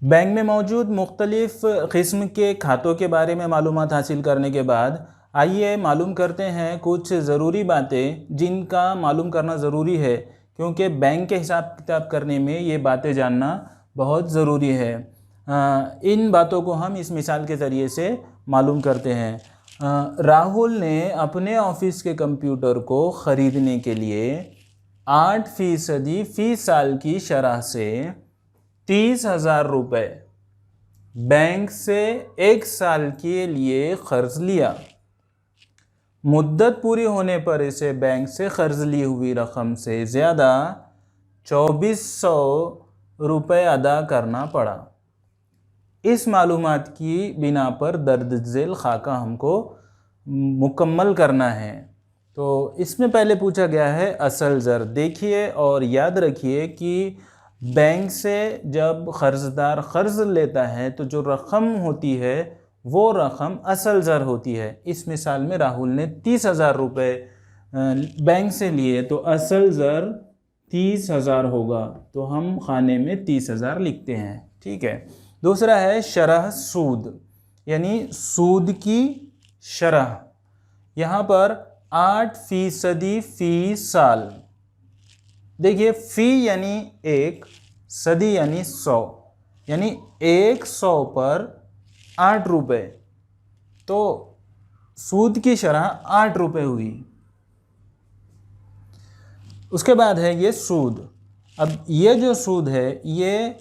Bank में मौजूद मुख्तलिफ किस्म के खातों के बारे में मालूमात हासिल करने के बाद आइए मालूम करते हैं कुछ ज़रूरी बातें जिनका मालूम करना ज़रूरी है, क्योंकि बैंक के हिसाब किताब करने में ये बातें जानना बहुत ज़रूरी है। इन बातों को हम इस मिसाल के ज़रिए से मालूम करते हैं। राहुल ने अपने ऑफिस के कंप्यूटर को ख़रीदने के लिए 8% फ़ी साल की शरह से 30,000 रुपये बैंक से 1 साल के लिए कर्ज लिया। मुद्दत पूरी होने पर इसे बैंक से कर्ज ली हुई रकम से ज़्यादा 2400 रुपये अदा करना पड़ा। इस मालूमात की बिना पर दर्ज झेल खाका हमको मुकम्मल करना है। तो इसमें पहले पूछा गया है असल ज़र। देखिए और याद रखिए कि बैंक से जब कर्ज़दार कर्ज़ लेता है तो जो रकम होती है वो रकम असल ज़र होती है। इस मिसाल में राहुल ने 30,000 रुपये बैंक से लिए तो असल ज़र 30,000 होगा, तो हम खाने में 30,000 लिखते हैं। ठीक है। दूसरा है शरह सूद, यानी सूद की शरह। यहाँ पर 8% फ़ी साल। देखिए फ़ी यानी 1, सदी यानी 100, यानी 100 पर 8 रुपये, तो सूद की शरह 8 रुपये हुई। उसके बाद है ये सूद। अब ये जो सूद है ये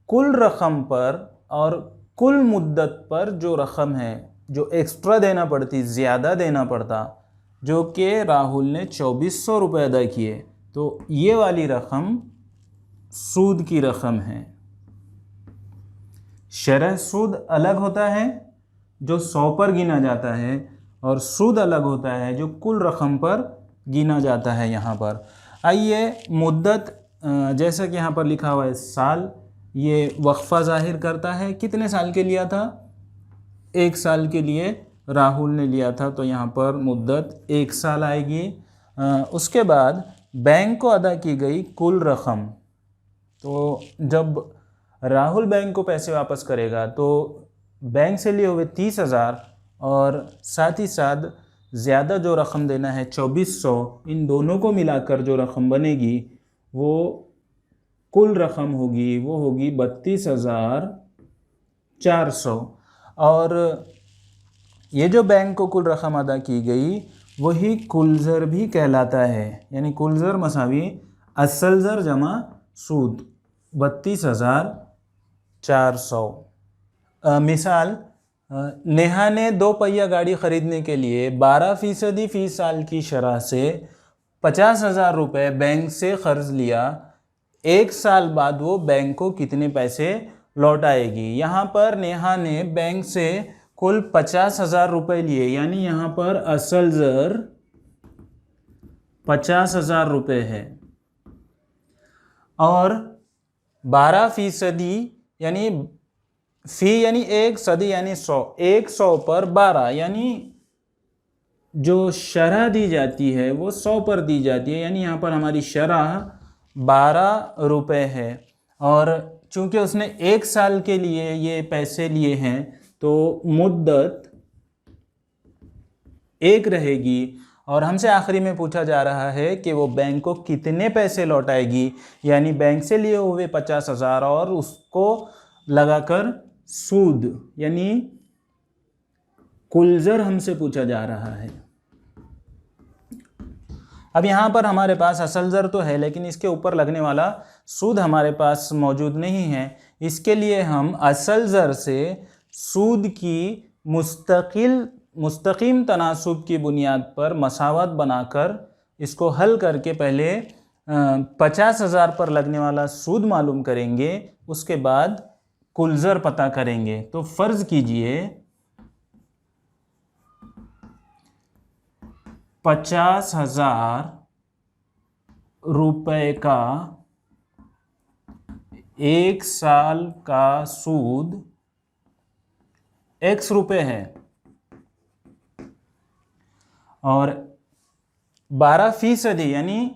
कुल रकम पर और कुल मुद्दत पर जो रकम है, जो एक्स्ट्रा देना पड़ती, ज़्यादा देना पड़ता, जो कि राहुल ने 2400 रुपये अदा किए, तो ये वाली रकम सूद की रकम है। शरह सूद अलग होता है जो 100 पर गिना जाता है, और सूद अलग होता है जो कुल रकम पर गिना जाता है। यहाँ पर आइए मुद्दत, जैसा कि यहाँ पर लिखा हुआ है साल, ये वक्फ़ा ज़ाहिर करता है। कितने साल के लिया था? 1 साल के लिए राहुल ने लिया था, तो यहाँ पर मुद्दत 1 साल आएगी। उसके बाद बैंक को अदा की गई कुल रकम, तो जब राहुल बैंक को पैसे वापस करेगा तो बैंक से लिए हुए 30,000 और साथ ही साथ ज़्यादा जो रकम देना है 2400, इन दोनों को मिलाकर जो रकम बनेगी वो कुल रकम होगी, वो होगी 32,400। और ये जो बैंक को कुल रकम अदा की गई वही कुल ज़र भी कहलाता है, यानी कुल ज़र मसावी असल ज़र जमा सूद 32,400। मिसाल, नेहा ने 2 पहिया गाड़ी ख़रीदने के लिए 12% फ़ी साल की शरह से 50,000 रुपये बैंक से कर्ज लिया। 1 साल बाद वो बैंक को कितने पैसे लौटाएगी? यहाँ पर नेहा ने बैंक से कुल 50,000 रुपये लिए, यानी यहाँ पर असल ज़र 50,000 रुपये है, और 12% यानी फ़ी यानी 1, सदी यानी 100, 100 पर 12, यानी जो शरह दी जाती है वो 100 पर दी जाती है, यानी यहाँ पर हमारी शरह 12 रुपये है। और चूँकि उसने 1 साल के लिए ये पैसे लिए हैं तो मुद्दत 1 रहेगी। और हमसे आखिरी में पूछा जा रहा है कि वो बैंक को कितने पैसे लौटाएगी, यानी बैंक से लिए हुए 50,000 और उसको लगाकर सूद यानी कुल ज़र हमसे पूछा जा रहा है। अब यहाँ पर हमारे पास असल ज़र तो है, लेकिन इसके ऊपर लगने वाला सूद हमारे पास मौजूद नहीं है। इसके लिए हम असल ज़र से सूद की मुस्तकीम तनासुब की बुनियाद पर मसावत बनाकर इसको हल करके पहले 50,000 पर लगने वाला सूद मालूम करेंगे, उसके बाद कुल ज़र पता करेंगे। तो फ़र्ज़ कीजिए 50,000 रुपये का 1 साल का सूद x रुपये है, और 12% यानी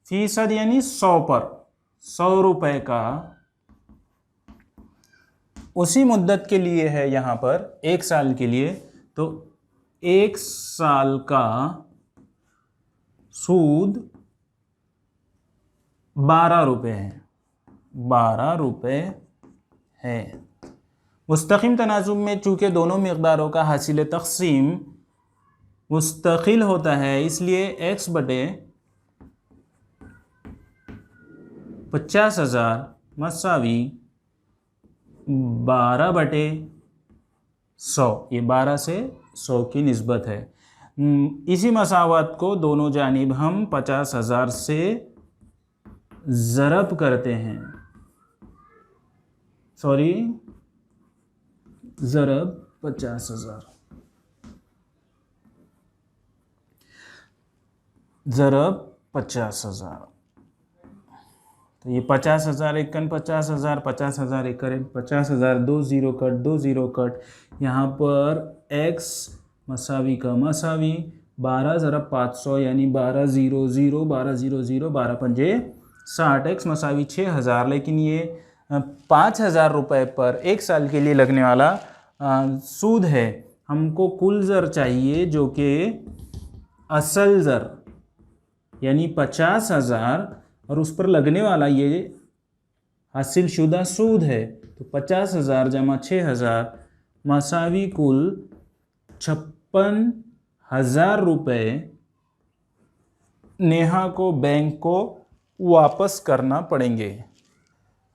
फ़ीसद यानी 100 पर 100 रुपये का उसी मुद्दत के लिए है यहाँ पर 1 साल के लिए, तो 1 साल का सूद 12 रुपये है, 12 रुपये है। मुस्तकिम तनाजुम में चूँकि दोनों मिक़दारों का हासिल तक़सीम मुस्तकिल होता है, इसलिए x बटे 50,000 मसावी 12 बटे 100, ये 12 से 100 की निस्बत है। इसी मसावत को दोनों जानिब हम 50,000 से ज़रब करते हैं, ज़रब 50,000, ज़रब 50,000। तो ये 50,000 एकन 50,000, 50,000 एकन 50,000, 2 ज़ीरो कट, 2 ज़ीरो कट। यहाँ पर x मसावी का मसावी 12 ज़रब 500 यानी 12 ज़ीरो ज़ीरो, 12 ज़ीरो ज़ीरो, 12 पंजे 60, x मसावी 6,000। लेकिन ये 5,000 रुपये पर 1 साल के लिए लगने वाला सूद है। हमको कुल ज़र चाहिए जो कि असल ज़र यानी 50,000 और उस पर लगने वाला ये हासिल शुदा सूद है। तो 50,000 जमा 6,000 मसावी कुल 56,000 रुपये नेहा को बैंक को वापस करना पड़ेंगे।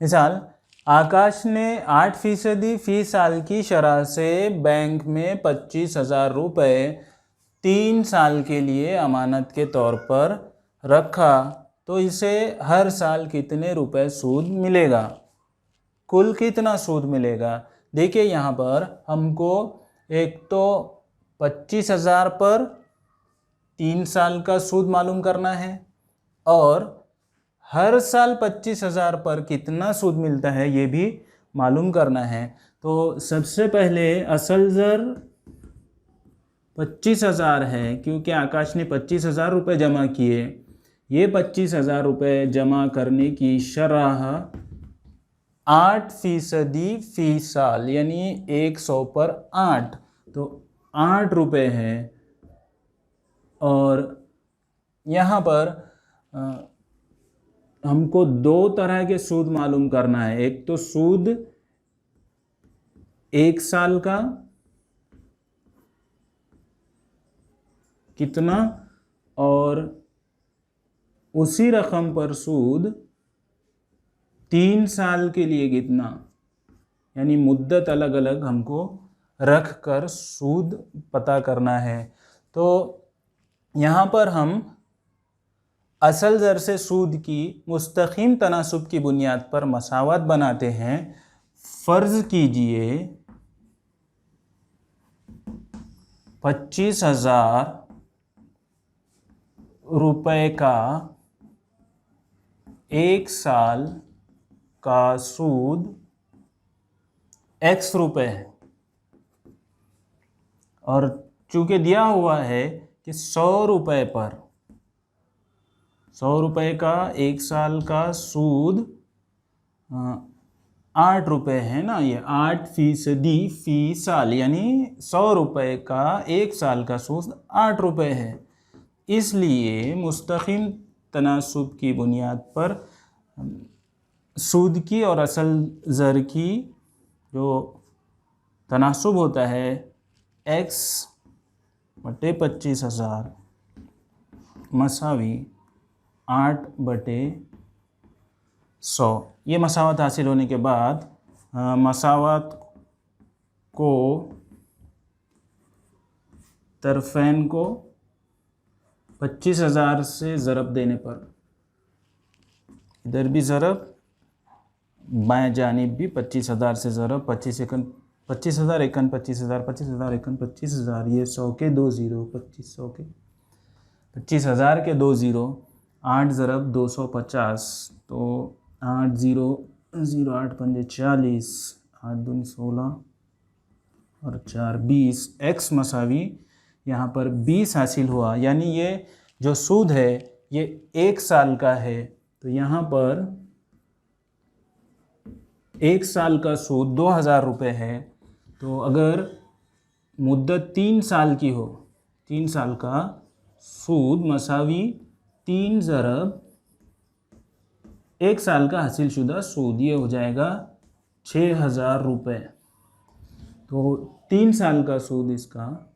मिसाल, आकाश ने 8% फ़ी साल की शरह से बैंक में 25,000 रुपये 3 साल के लिए अमानत के तौर पर रखा, तो इसे हर साल कितने रुपए सूद मिलेगा, कुल कितना सूद मिलेगा। देखिए यहाँ पर हमको एक तो 25,000 पर 3 साल का सूद मालूम करना है और हर साल 25,000 पर कितना सूद मिलता है ये भी मालूम करना है। तो सबसे पहले असल ज़र 25,000 है, क्योंकि आकाश ने 25,000 रुपये जमा किए। ये 25,000 रुपये जमा करने की शरह 8% फ़ी साल यानी 100 पर 8, तो 8 रुपये है। और यहाँ पर हमको 2 तरह के सूद मालूम करना है। एक तो सूद 1 साल का कितना और उसी रकम पर सूद 3 साल के लिए कितना, यानी मुद्दत अलग अलग हमको रख कर सूद पता करना है। तो यहाँ पर हम असल ज़र से सूद की मुस्तकीम तनासुब की बुनियाद पर मसावत बनाते हैं। फ़र्ज़ कीजिए 25,000 रुपये का 1 साल का सूद x रुपये है और चूँकि दिया हुआ है कि 100 रुपये पर 100 रुपये का 1 साल का सूद 8 रुपये है ना, ये 8% फ़ी साल यानी 100 रुपये का 1 साल का सूद 8 रुपये है। इसलिए मुस्तकीम तनासुब की बुनियाद पर सूद की और असल ज़र की जो तनासुब होता है x बटे 25,000 मसावी 8 बटे 100। ये मसावत हासिल होने के बाद मसावत को तरफ़ैन को 25,000 से ज़रब देने पर, इधर भी ज़रब, बाएं जानिब भी 25,000 से ज़रब, 25,000 एकन 25,000, 25,000 एकन 25,000, ये 100 के 2 ज़ीरो, 25,000 के 25,000 के 2 ज़ीरो, 8 ज़रब 250, तो 8 ज़ीरो ज़ीरो, 8 पंजे 40, 8 दूनी 16 और 4 20, x मसावी यहाँ पर 20 हासिल हुआ। यानी ये जो सूद है ये 1 साल का है, तो यहाँ पर एक साल का सूद 2000 रुपये है, तो अगर मुद्दत 3 साल की हो, 3 साल का सूद मसावी 3 ज़रब 1 साल का हासिल शुदा सूद, ये हो जाएगा 6000 रुपये। तो 3 साल का सूद इसका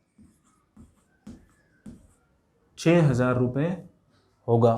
6000 रुपये होगा।